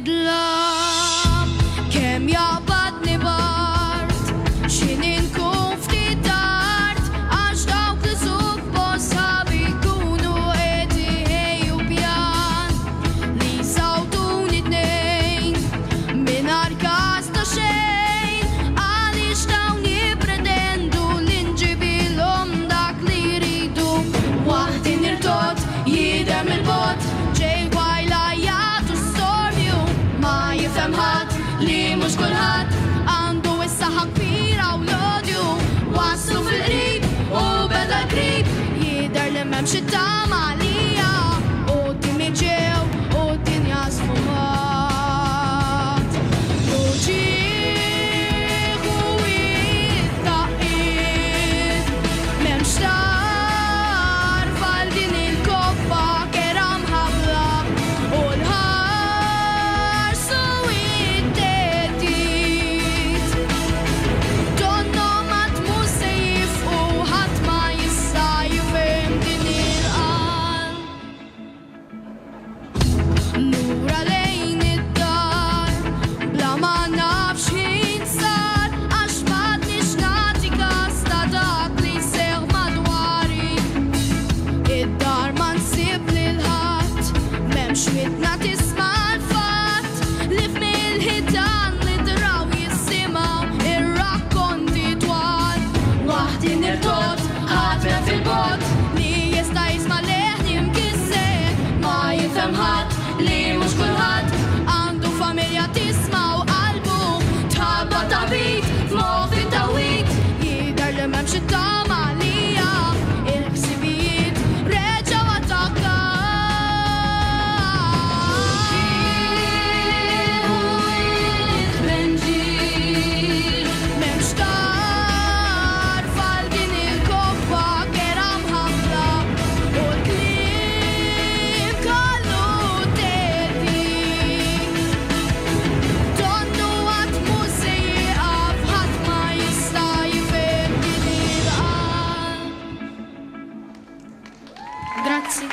nidlam kemm jaqbadni bart x'inhi nkun ftit tard għax dawk li suppost ħabi jkunu qed iħejju pjan li jsawtuni tnejn mingħajr każ ta' xejn għaliex dawn jippretendu li nġibilhom dak li jridu waħdi nirtot jidher mill-bogħod ġej wajla jagħtu storju ma jifhem ħadd li mhux kulħadd għandu is-saħħa kbira u l-odju waslu fil-qrib u beda qrib jidher li m'hemmx it-tama għalija qudiemi ġew u d-dinja sfumat u ġieħu jittaqqiet m'hemmx tarfa għal din il-koppa kera mħabbla u l-ħarsu it-teddit donnom ħadd mhux se jifqu ħadd ma jista' jifhem din il-qalb lura lejn id-dar bla ma nafx x'in sar għax m'għadniex nagħti każ ta' dak li seħħ madwari id-dar ma nsib lil ħadd m'hemmx widna tisma' l-fatt li f'mill-ħitan li draw jissimgħu ir-rakkonti twal waħdi nirtot ħadd fil-bogħod li jista' jisma' leħni mkisser ma jifhem ħadd li mhux kulħadd għandu familja tisma' u qalbu tħabba tabit f'moħħ tawwit jidher li m'hemmx it-tama għalija il-ħsibijiet reġgħu attakkaw il-tbenġir m'hemmx tarfa għal din il-koppa kera mħabbla u l-kliem kollu teddit donnu ħadd mhux se jieqaf ħadd ma jista' jifhem din il-qalb. Grazzi.